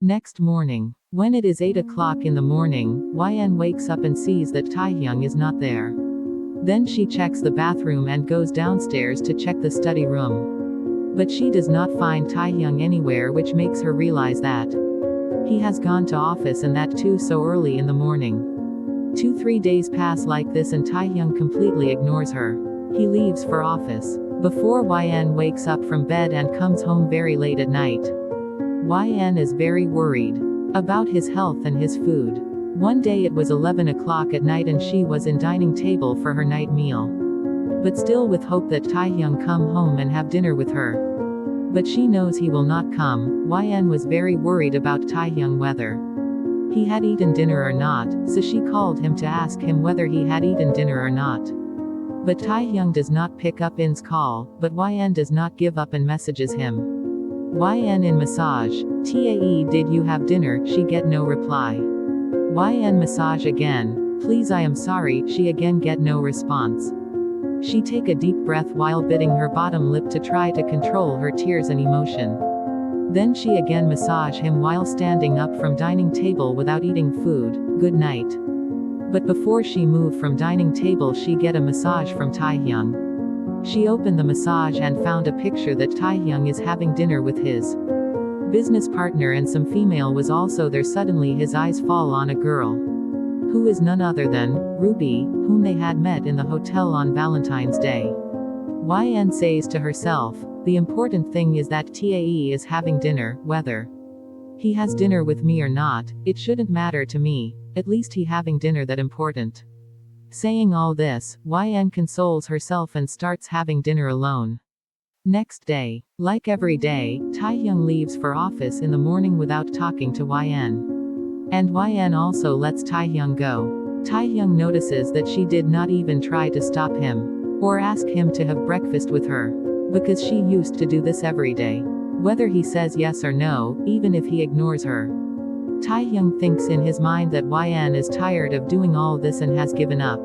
Next morning, when it is 8 o'clock in the morning, YN wakes up and sees that Taehyung is not there. Then she checks the bathroom and goes downstairs to check the study room. But she does not find Taehyung anywhere, which makes her realize that he has gone to office, and that too so early in the morning. 2-3 days pass like this and Taehyung completely ignores her. He leaves for office before YN wakes up from bed and comes home very late at night. YN is very worried about his health and his food. One day it was 11 o'clock at night and she was in dining table for her night meal. But still with hope that Taehyung come home and have dinner with her. But she knows he will not come. YN was very worried about Taehyung whether he had eaten dinner or not, so she called him to ask him whether he had eaten dinner or not. But Taehyung does not pick up In's call, but YN does not give up and messages him. YN in massage. "Tae, did you have dinner?" She get no reply. YN massage again. "Please, I am sorry." She again get no response. She take a deep breath while biting her bottom lip to try to control her tears and emotion. Then she again massage him while standing up from dining table without eating food. "Good night." But before she moved from dining table she get a massage from Taehyung. She opened the massage and found a picture that Taehyung is having dinner with his business partner and some female was also there. Suddenly his eyes fall on a girl who is none other than Ruby, whom they had met in the hotel on Valentine's Day. YN says to herself, "The important thing is that Tae is having dinner, whether he has dinner with me or not, it shouldn't matter to me, at least he having dinner that important." Saying all this, YN consoles herself and starts having dinner alone. Next day, like every day, Taehyung leaves for office in the morning without talking to YN. And YN also lets Taehyung go. Taehyung notices that she did not even try to stop him or ask him to have breakfast with her, because she used to do this every day. Whether he says yes or no, even if he ignores her. Taehyung thinks in his mind that YN is tired of doing all this and has given up.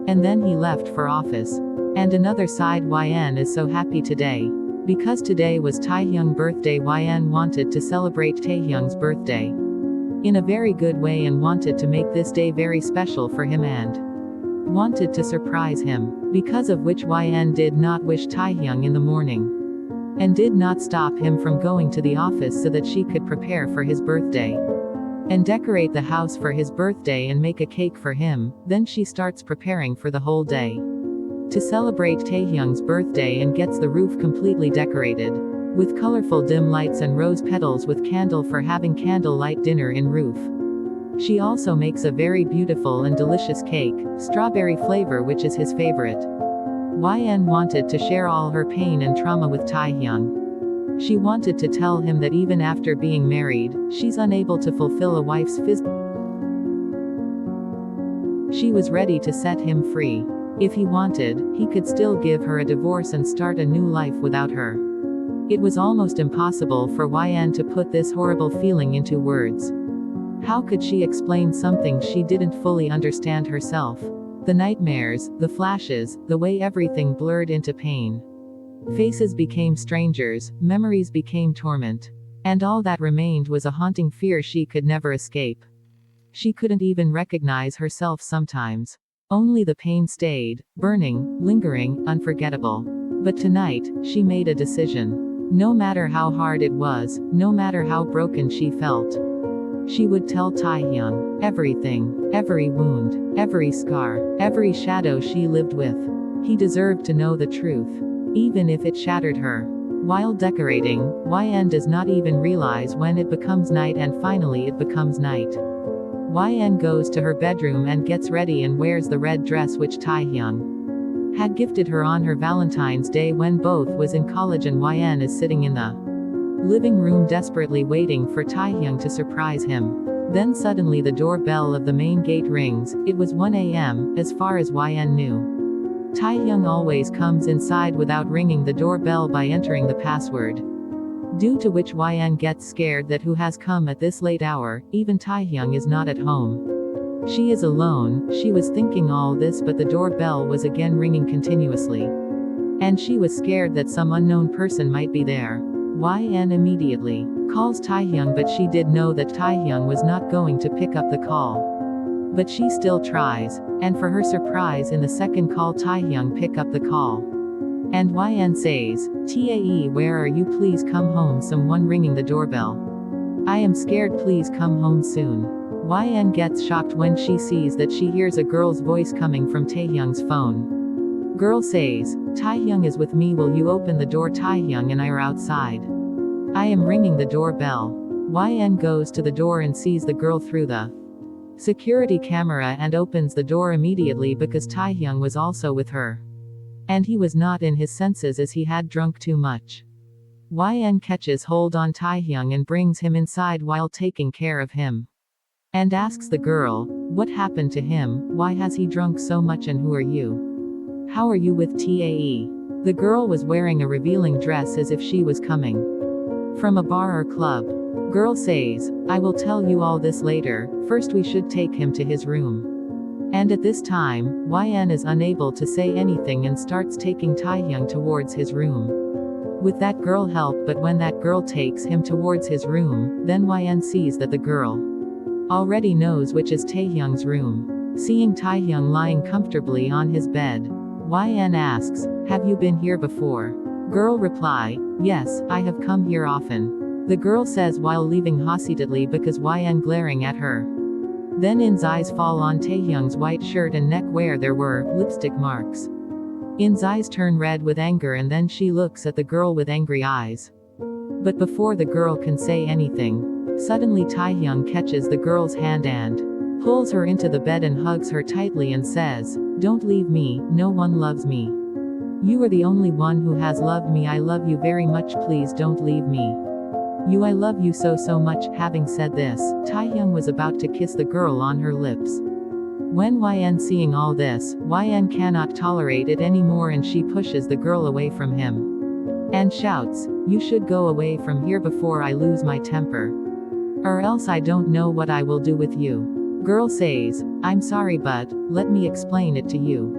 And then he left for office. And another side, YN is so happy today. Because today was Taehyung's birthday. YN wanted to celebrate Taehyung's birthday in a very good way and wanted to make this day very special for him and wanted to surprise him. Because of which YN did not wish Taehyung in the morning and did not stop him from going to the office so that she could prepare for his birthday and decorate the house for his birthday and make a cake for him. Then she starts preparing for the whole day to celebrate Taehyung's birthday and gets the roof completely decorated with colorful dim lights and rose petals with candle for having candlelight dinner in roof. She also makes a very beautiful and delicious cake, strawberry flavor, which is his favorite. YN wanted to share all her pain and trauma with Taehyung. She wanted to tell him that even after being married, she's unable to fulfill a wife's physical. She was ready to set him free. If he wanted, he could still give her a divorce and start a new life without her. It was almost impossible for YN to put this horrible feeling into words. How could she explain something she didn't fully understand herself? The nightmares, the flashes, the way everything blurred into pain. Faces became strangers, memories became torment. And all that remained was a haunting fear she could never escape. She couldn't even recognize herself sometimes. Only the pain stayed, burning, lingering, unforgettable. But tonight, she made a decision. No matter how hard it was, no matter how broken she felt, she would tell Taehyung everything, every wound, every scar, every shadow she lived with. He deserved to know the truth, even if it shattered her. While decorating, YN does not even realize when it becomes night, and finally it becomes night. YN goes to her bedroom and gets ready and wears the red dress which Taehyung had gifted her on her Valentine's Day when both was in college, and YN is sitting in the living room desperately waiting for Taehyung to surprise him. Then suddenly the doorbell of the main gate rings. It was 1 a.m., as far as YN knew. Taehyung always comes inside without ringing the doorbell by entering the password. Due to which YN gets scared that who has come at this late hour. Even Taehyung is not at home. She is alone. She was thinking all this, but the doorbell was again ringing continuously. And she was scared that some unknown person might be there. YN immediately calls Taehyung, but she did know that Taehyung was not going to pick up the call. But she still tries, and for her surprise, in the second call Taehyung pick up the call. And YN says, "Tae, where are you? Please come home." Someone ringing the doorbell. "I am scared, please come home soon." YN gets shocked when she sees that she hears a girl's voice coming from Taehyung's phone. Girl says, "Taehyung is with me, will you open the door? Taehyung and I are outside. I am ringing the doorbell." YN goes to the door and sees the girl through the security camera and opens the door immediately because Taehyung was also with her. And he was not in his senses as he had drunk too much. YN catches hold on Taehyung and brings him inside while taking care of him. And asks the girl, "What happened to him? Why has he drunk so much and who are you? How are you with Tae?" The girl was wearing a revealing dress as if she was coming from a bar or club. Girl says, "I will tell you all this later, first we should take him to his room." And at this time, YN is unable to say anything and starts taking Taehyung towards his room. With that girl help, but when that girl takes him towards his room, then YN sees that the girl already knows which is Taehyung's room. Seeing Taehyung lying comfortably on his bed, YN asks, "Have you been here before?" Girl reply, "Yes, I have come here often." The girl says while leaving hesitantly because YN glaring at her. Then In's eyes fall on Taehyung's white shirt and neck where there were lipstick marks. In's eyes turn red with anger and then she looks at the girl with angry eyes. But before the girl can say anything, suddenly Taehyung catches the girl's hand and pulls her into the bed and hugs her tightly and says, "Don't leave me, no one loves me. You are the only one who has loved me. I love you very much, please don't leave me. I love you so much." Having said this, Taehyung was about to kiss the girl on her lips. When YN seeing all this, YN cannot tolerate it anymore and she pushes the girl away from him. And shouts, "You should go away from here before I lose my temper. Or else I don't know what I will do with you." Girl says, "I'm sorry but, let me explain it to you."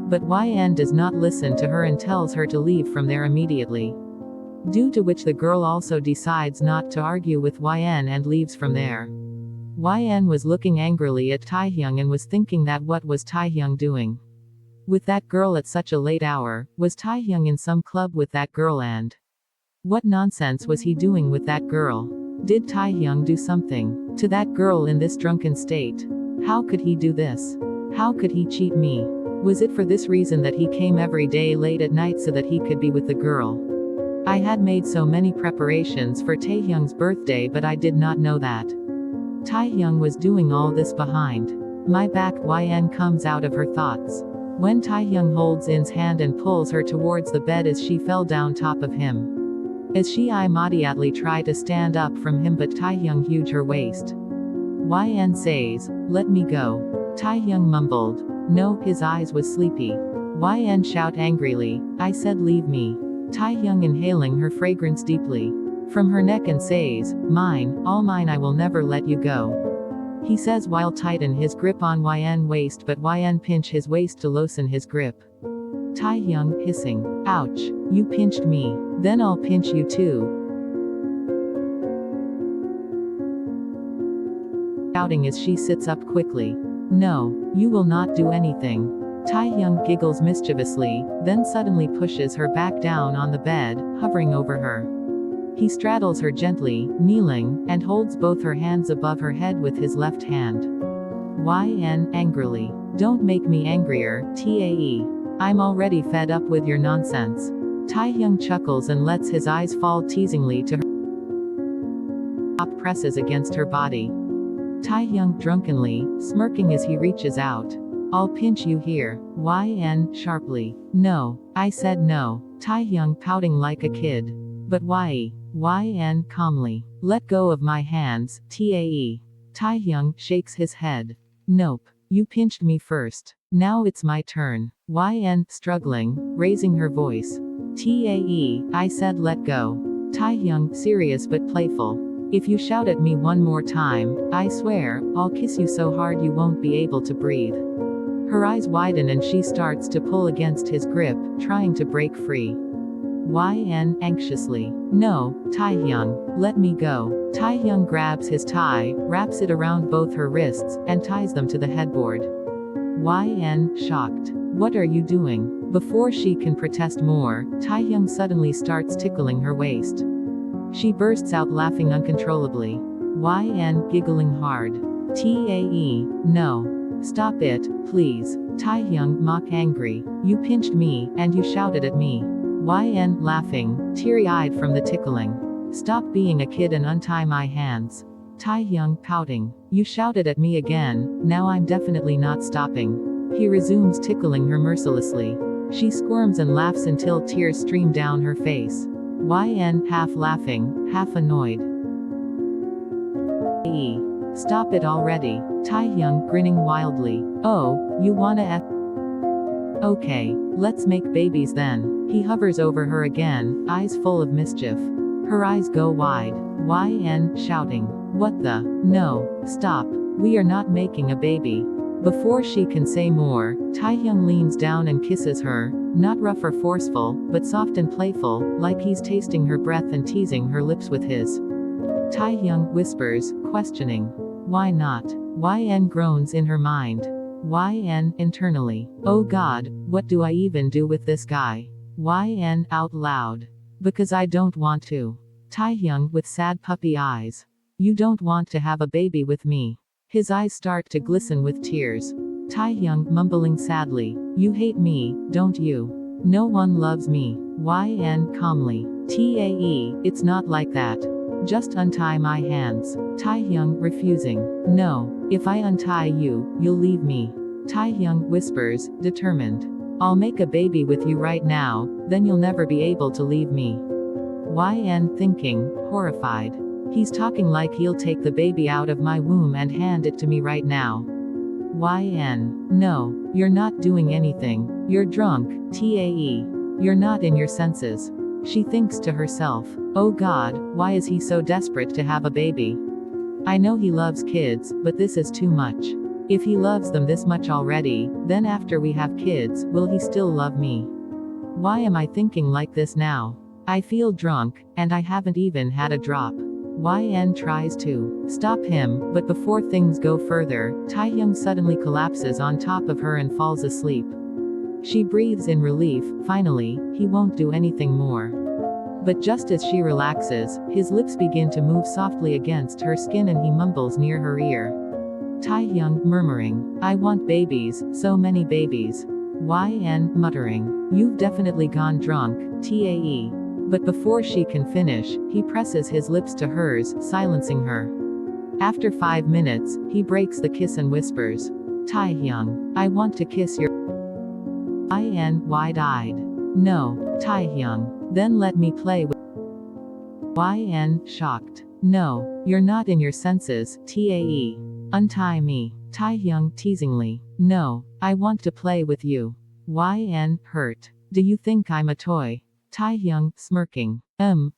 But YN does not listen to her and tells her to leave from there immediately. Due to which the girl also decides not to argue with YN and leaves from there. YN was looking angrily at Taehyung and was thinking that what was Taehyung doing with that girl at such a late hour? Was Taehyung in some club with that girl and what nonsense was he doing with that girl? Did Taehyung do something to that girl in this drunken state? How could he do this? How could he cheat me? Was it for this reason that he came every day late at night so that he could be with the girl? I had made so many preparations for Taehyung's birthday, but I did not know that Taehyung was doing all this behind my back. YN comes out of her thoughts when Taehyung holds In's hand and pulls her towards the bed as she fell down top of him. As she immediately tried to stand up from him, but Taehyung hugged her waist. YN says, "Let me go." Taehyung mumbled, "No," his eyes was sleepy. YN shout angrily, "I said leave me." Taehyung inhaling her fragrance deeply from her neck and says, "Mine, all mine, I will never let you go." He says while tighten his grip on YN waist, but YN pinch his waist to loosen his grip. Taehyung hissing, "Ouch, you pinched me. Then I'll pinch you too." Shouting as she sits up quickly. "No, you will not do anything." Taehyung giggles mischievously, then suddenly pushes her back down on the bed, hovering over her. He straddles her gently, kneeling, and holds both her hands above her head with his left hand. YN angrily, "Don't make me angrier, Tae. I'm already fed up with your nonsense." Taehyung chuckles and lets his eyes fall teasingly to her. Top presses against her body. Taehyung drunkenly, smirking as he reaches out. "I'll pinch you here." YN sharply, "No, I said no." Taehyung pouting like a kid. "But why?" YN calmly, "Let go of my hands, Tae." Taehyung shakes his head. "Nope. You pinched me first. Now it's my turn." YN struggling, raising her voice. "Tae, I said let go." Taehyung serious but playful. "If you shout at me one more time, I swear, I'll kiss you so hard you won't be able to breathe." Her eyes widen and she starts to pull against his grip, trying to break free. YN anxiously. No, Taehyung, let me go. Taehyung grabs his tie, wraps it around both her wrists, and ties them to the headboard. YN, shocked. What are you doing? Before she can protest more, Taehyung suddenly starts tickling her waist. She bursts out laughing uncontrollably. YN, giggling hard. TAE, no. Stop it, please. Taehyung, mock angry. You pinched me, and you shouted at me. YN, laughing, teary-eyed from the tickling. Stop being a kid and untie my hands. Taehyung, pouting. You shouted at me again, now I'm definitely not stopping. He resumes tickling her mercilessly. She squirms and laughs until tears stream down her face. YN, half laughing, half annoyed. Stop it already. Taehyung, grinning wildly. Oh, you wanna Okay, let's make babies then. He hovers over her again, eyes full of mischief. Her eyes go wide. YN, shouting. What the? No, stop. We are not making a baby. Before she can say more, Taehyung leans down and kisses her, not rough or forceful, but soft and playful, like he's tasting her breath and teasing her lips with his. Taehyung whispers, questioning. Why not? YN groans in her mind. YN, internally. Oh God, what do I even do with this guy? YN, out loud. Because I don't want to. Taehyung, with sad puppy eyes. You don't want to have a baby with me. His eyes start to glisten with tears. Taehyung, mumbling sadly. You hate me, don't you? No one loves me. YN, calmly. TAE, it's not like that. Just untie my hands. Taehyung, refusing. No, if I untie you, you'll leave me. Taehyung whispers, determined. I'll make a baby with you right now, then you'll never be able to leave me. YN, thinking, horrified. He's talking like he'll take the baby out of my womb and hand it to me right now. YN, no, you're not doing anything. You're drunk. TAE, you're not in your senses. She thinks to herself, oh God, why is he so desperate to have a baby? I know he loves kids, but this is too much. If he loves them this much already, then after we have kids, will he still love me? Why am I thinking like this now? I feel drunk, and I haven't even had a drop. YN tries to stop him, but before things go further, Taehyung suddenly collapses on top of her and falls asleep. She breathes in relief. Finally, he won't do anything more. But just as she relaxes, his lips begin to move softly against her skin and he mumbles near her ear. Taehyung, murmuring, I want babies, so many babies. YN, muttering, you've definitely gone drunk. TAE. But before she can finish, he presses his lips to hers, silencing her. After 5 minutes, he breaks the kiss and whispers. Taehyung, I want to kiss your YN, wide-eyed. No, Taehyung, then let me play with YN, shocked. No, you're not in your senses. TAE. Untie me. Taehyung, teasingly. No, I want to play with you. YN, hurt. Do you think I'm a toy? Taehyung, smirking.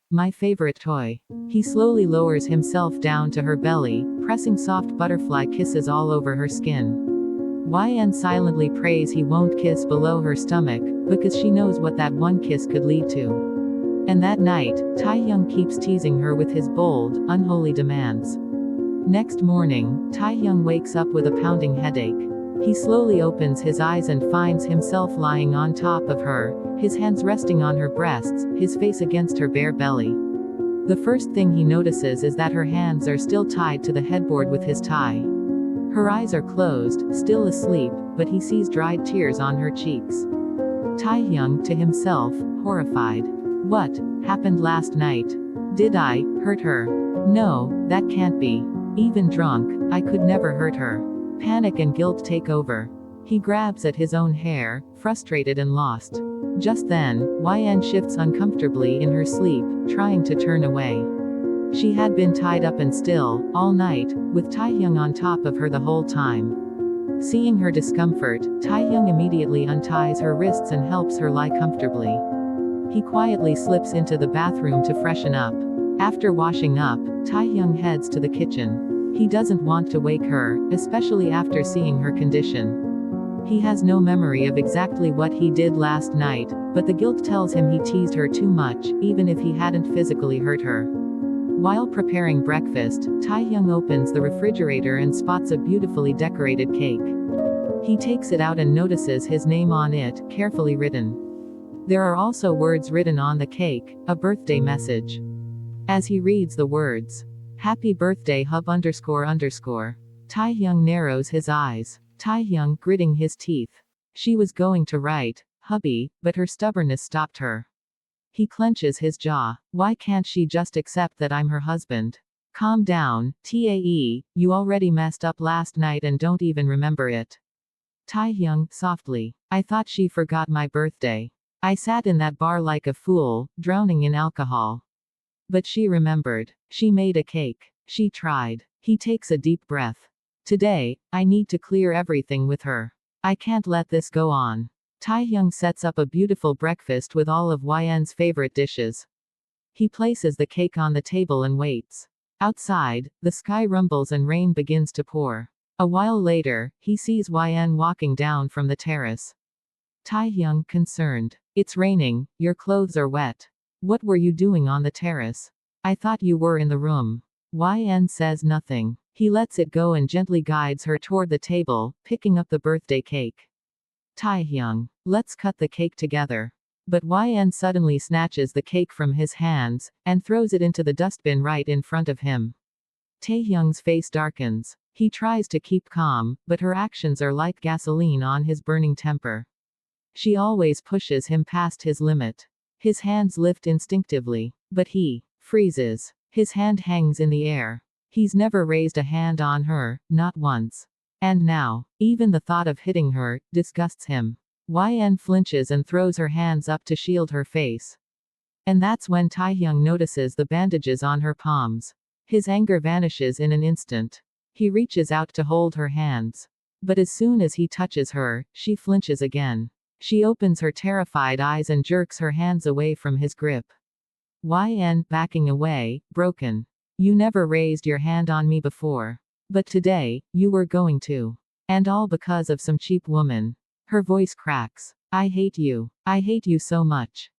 My favorite toy. He slowly lowers himself down to her belly, pressing soft butterfly kisses all over her skin. YN silently prays he won't kiss below her stomach, because she knows what that one kiss could lead to. And that night, Taehyung keeps teasing her with his bold, unholy demands. Next morning, Taehyung wakes up with a pounding headache. He slowly opens his eyes and finds himself lying on top of her, his hands resting on her breasts, his face against her bare belly. The first thing he notices is that her hands are still tied to the headboard with his tie. Her eyes are closed, still asleep, but he sees dried tears on her cheeks. Taehyung, to himself, horrified. What happened last night? Did I hurt her? No, that can't be. Even drunk, I could never hurt her. Panic and guilt take over. He grabs at his own hair, frustrated and lost. Just then, YN shifts uncomfortably in her sleep, trying to turn away. She had been tied up and still, all night, with Taehyung on top of her the whole time. Seeing her discomfort, Taehyung immediately unties her wrists and helps her lie comfortably. He quietly slips into the bathroom to freshen up. After washing up, Taehyung heads to the kitchen. He doesn't want to wake her, especially after seeing her condition. He has no memory of exactly what he did last night, but the guilt tells him he teased her too much, even if he hadn't physically hurt her. While preparing breakfast, Taehyung opens the refrigerator and spots a beautifully decorated cake. He takes it out and notices his name on it, carefully written. There are also words written on the cake, a birthday message. As he reads the words, "Happy birthday hub underscore underscore," Taehyung narrows his eyes. Taehyung, gritting his teeth. She was going to write, "hubby," but her stubbornness stopped her. He clenches his jaw. Why can't she just accept that I'm her husband? Calm down, Tae, you already messed up last night and don't even remember it. Taehyung, softly. I thought she forgot my birthday. I sat in that bar like a fool, drowning in alcohol. But she remembered. She made a cake. She tried. He takes a deep breath. Today, I need to clear everything with her. I can't let this go on. Taehyung sets up a beautiful breakfast with all of YN's favorite dishes. He places the cake on the table and waits. Outside, the sky rumbles and rain begins to pour. A while later, he sees YN walking down from the terrace. Taehyung, concerned. It's raining, your clothes are wet. What were you doing on the terrace? I thought you were in the room. YN says nothing. He lets it go and gently guides her toward the table, picking up the birthday cake. Taehyung, let's cut the cake together. But YN suddenly snatches the cake from his hands, and throws it into the dustbin right in front of him. Taehyung's face darkens. He tries to keep calm, but her actions are like gasoline on his burning temper. She always pushes him past his limit. His hands lift instinctively. But he freezes. His hand hangs in the air. He's never raised a hand on her, not once. And now, even the thought of hitting her, disgusts him. YN flinches and throws her hands up to shield her face. And that's when Taehyung notices the bandages on her palms. His anger vanishes in an instant. He reaches out to hold her hands. But as soon as he touches her, she flinches again. She opens her terrified eyes and jerks her hands away from his grip. YN, backing away, broken. You never raised your hand on me before. But today, you were going to. And all because of some cheap woman. Her voice cracks. I hate you. I hate you so much.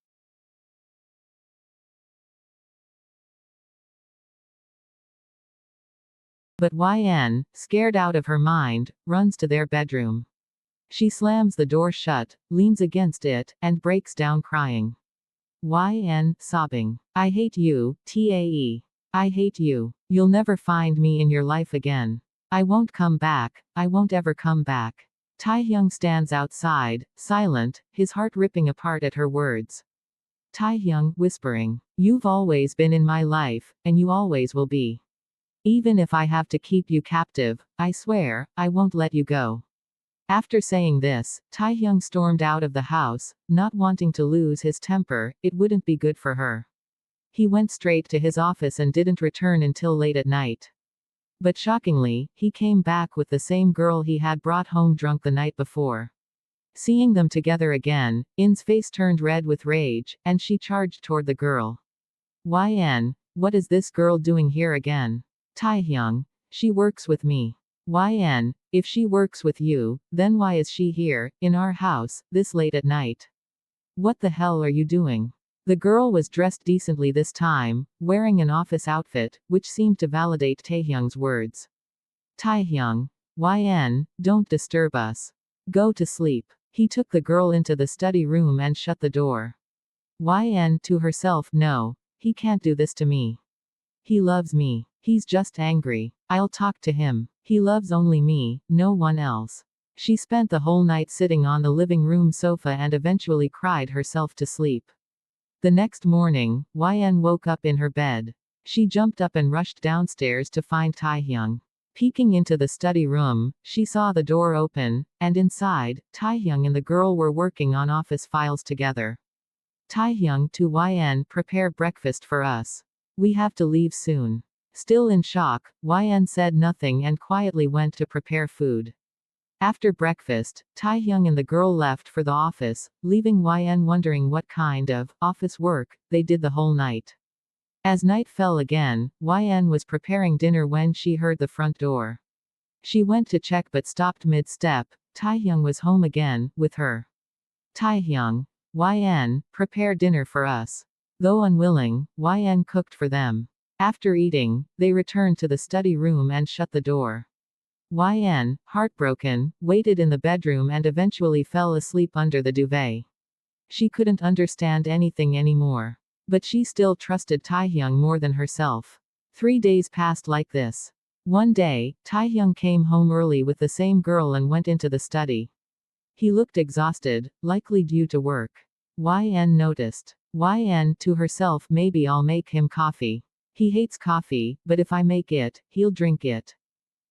But YN, scared out of her mind, runs to their bedroom. She slams the door shut, leans against it, and breaks down crying. YN, sobbing. I hate you, Tae. I hate you. You'll never find me in your life again. I won't come back. I won't ever come back. Taehyung stands outside, silent, his heart ripping apart at her words. Taehyung, whispering. You've always been in my life, and you always will be. Even if I have to keep you captive, I swear, I won't let you go. After saying this, Taehyung stormed out of the house, not wanting to lose his temper. It wouldn't be good for her. He went straight to his office and didn't return until late at night. But shockingly, he came back with the same girl he had brought home drunk the night before. Seeing them together again, In's face turned red with rage, and she charged toward the girl. YN, what is this girl doing here again? Taehyung, she works with me. YN, if she works with you, then why is she here, in our house, this late at night? What the hell are you doing? The girl was dressed decently this time, wearing an office outfit, which seemed to validate Taehyung's words. Taehyung, YN, don't disturb us. Go to sleep. He took the girl into the study room and shut the door. YN, to herself, no, he can't do this to me. He loves me. He's just angry. I'll talk to him. He loves only me, no one else. She spent the whole night sitting on the living room sofa and eventually cried herself to sleep. The next morning, YN woke up in her bed. She jumped up and rushed downstairs to find Taehyung. Peeking into the study room, she saw the door open, and inside, Taehyung and the girl were working on office files together. Taehyung, to YN, prepare breakfast for us. We have to leave soon. Still in shock, YN said nothing and quietly went to prepare food. After breakfast, Taehyung and the girl left for the office, leaving YN wondering what kind of office work they did the whole night. As night fell again, YN was preparing dinner when she heard the front door. She went to check but stopped mid-step, Taehyung was home again, with her. Taehyung. YN, prepare dinner for us. Though unwilling, YN cooked for them. After eating, they returned to the study room and shut the door. YN, heartbroken, waited in the bedroom and eventually fell asleep under the duvet. She couldn't understand anything anymore. But she still trusted Taehyung more than herself. 3 days passed like this. One day, Taehyung came home early with the same girl and went into the study. He looked exhausted, likely due to work. YN noticed. YN to herself, maybe I'll make him coffee. He hates coffee, but if I make it, he'll drink it.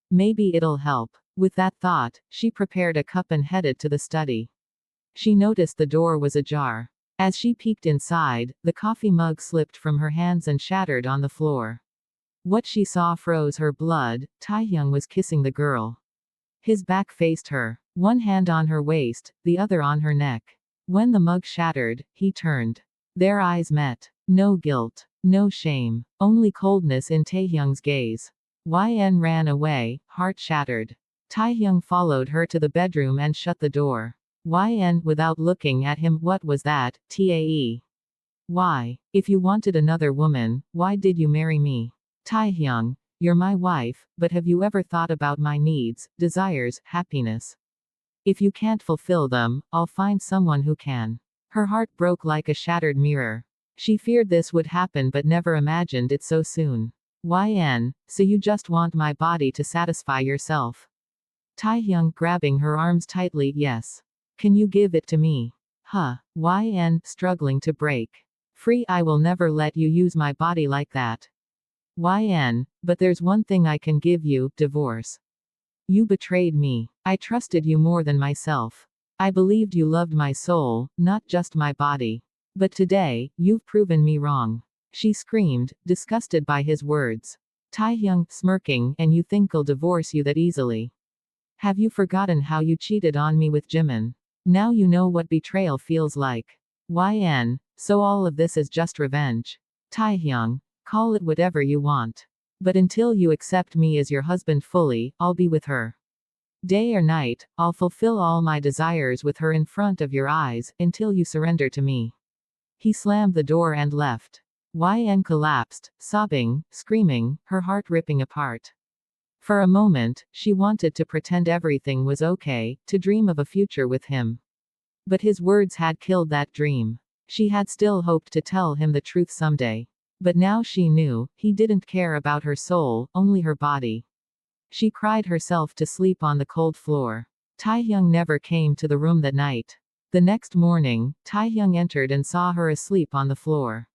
Maybe it'll help. With that thought, she prepared a cup and headed to the study. She noticed the door was ajar. As she peeked inside, the coffee mug slipped from her hands and shattered on the floor. What she saw froze her blood. Taehyung was kissing the girl. His back faced her, one hand on her waist, the other on her neck. When the mug shattered, he turned. Their eyes met. No guilt, no shame, only coldness in Taehyung's gaze. YN ran away, heart shattered. Taehyung followed her to the bedroom and shut the door. YN, without looking at him, what was that, Tae? Why? If you wanted another woman, why did you marry me? Taehyung, you're my wife, but have you ever thought about my needs, desires, happiness? If you can't fulfill them, I'll find someone who can. Her heart broke like a shattered mirror. She feared this would happen but never imagined it so soon. YN, so you just want my body to satisfy yourself? Taehyung, grabbing her arms tightly, yes. Can you give it to me? Huh. YN, struggling to break free, I will never let you use my body like that. YN, but there's one thing I can give you, divorce. You betrayed me. I trusted you more than myself. I believed you loved my soul, not just my body. But today, you've proven me wrong. She screamed, disgusted by his words. Taehyung, smirking, and you think I'll divorce you that easily? Have you forgotten how you cheated on me with Jimin? Now you know what betrayal feels like. YN, so all of this is just revenge. Taehyung, call it whatever you want. But until you accept me as your husband fully, I'll be with her. Day or night, I'll fulfill all my desires with her in front of your eyes, until you surrender to me. He slammed the door and left. YN collapsed, sobbing, screaming, her heart ripping apart. For a moment, she wanted to pretend everything was okay, to dream of a future with him. But his words had killed that dream. She had still hoped to tell him the truth someday. But now she knew, he didn't care about her soul, only her body. She cried herself to sleep on the cold floor. Taehyung never came to the room that night. The next morning, Taehyung entered and saw her asleep on the floor.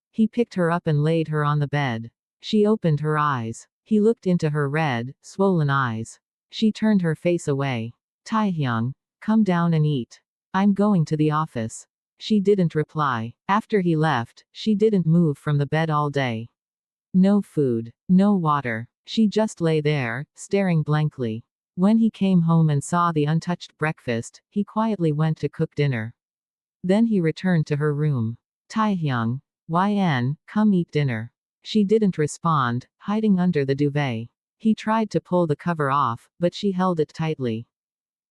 He picked her up and laid her on the bed. She opened her eyes. He looked into her red, swollen eyes. She turned her face away. Taehyung, come down and eat. I'm going to the office. She didn't reply. After he left, she didn't move from the bed all day. No food, no water. She just lay there, staring blankly. When he came home and saw the untouched breakfast, he quietly went to cook dinner. Then he returned to her room. Taehyung, YN, come eat dinner. She didn't respond, hiding under the duvet. He tried to pull the cover off, but she held it tightly.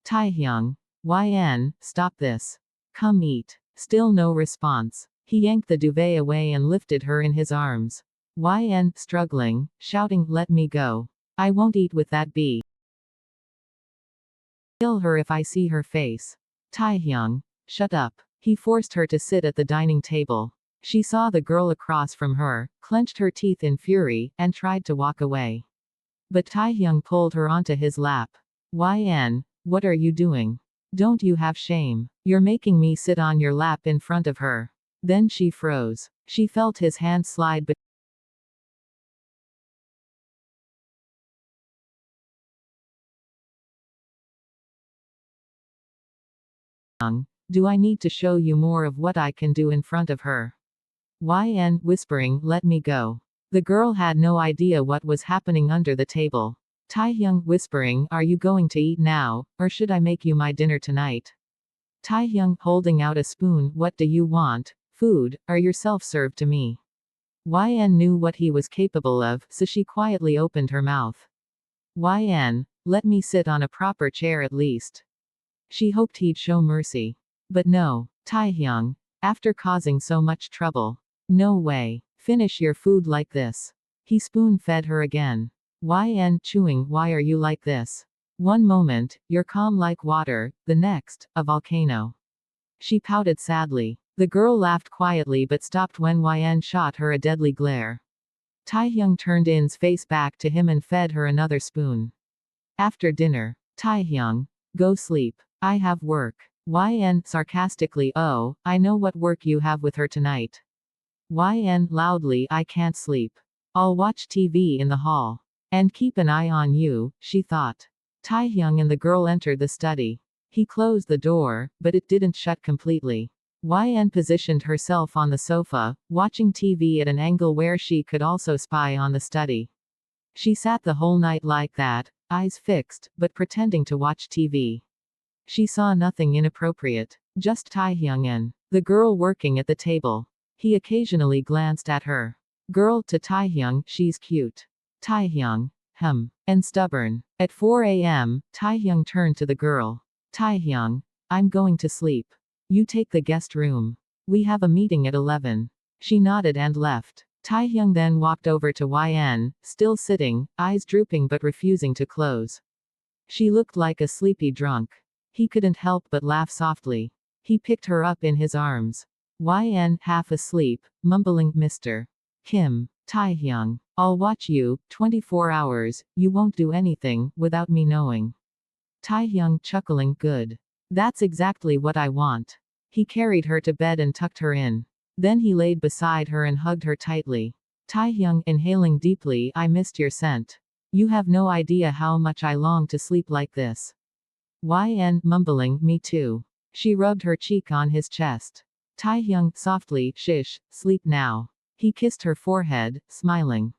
Taehyung, YN, stop this. Come eat. Still no response. He yanked the duvet away and lifted her in his arms. YN, struggling, shouting, let me go. I won't eat with that bee. Kill her if I see her face. Taehyung, shut up. He forced her to sit at the dining table. She saw the girl across from her, clenched her teeth in fury, and tried to walk away. But Taehyung pulled her onto his lap. YN, what are you doing? Don't you have shame? You're making me sit on your lap in front of her. Then she froze. She felt his hand slide between. Do I need to show you more of what I can do in front of her? YN, whispering, let me go. The girl had no idea what was happening under the table. Taehyung, whispering, are you going to eat now, or should I make you my dinner tonight? Taehyung, holding out a spoon, what do you want? Food, or yourself served to me? YN knew what he was capable of, so she quietly opened her mouth. YN, let me sit on a proper chair at least. She hoped he'd show mercy. But no. Taehyung. After causing so much trouble. No way. Finish your food like this. He spoon-fed her again. YN chewing, why are you like this? One moment, you're calm like water, the next, a volcano. She pouted sadly. The girl laughed quietly but stopped when YN shot her a deadly glare. Taehyung turned In's face back to him and fed her another spoon. After dinner. Taehyung. Go sleep. I have work. YN sarcastically, oh, I know what work you have with her tonight. YN loudly, I can't sleep. I'll watch TV in the hall. And keep an eye on you, she thought. Taehyung and the girl entered the study. He closed the door, but it didn't shut completely. YN positioned herself on the sofa, watching TV at an angle where she could also spy on the study. She sat the whole night like that, eyes fixed, but pretending to watch TV. She saw nothing inappropriate, just Taehyung and the girl working at the table. He occasionally glanced at her. Girl to Taehyung, she's cute. Taehyung. And stubborn. At 4 a.m., Taehyung turned to the girl. Taehyung. I'm going to sleep. You take the guest room. We have a meeting at 11. She nodded and left. Taehyung then walked over to YN, still sitting, eyes drooping but refusing to close. She looked like a sleepy drunk. He couldn't help but laugh softly. He picked her up in his arms. YN, half asleep, mumbling, Mr. Kim. Taehyung. I'll watch you, 24 hours, you won't do anything, without me knowing. Taehyung chuckling, good. That's exactly what I want. He carried her to bed and tucked her in. Then he laid beside her and hugged her tightly. Taehyung, inhaling deeply, I missed your scent. You have no idea how much I long to sleep like this. YN, mumbling, me too. She rubbed her cheek on his chest. Taehyung, softly, shish, sleep now. He kissed her forehead, smiling.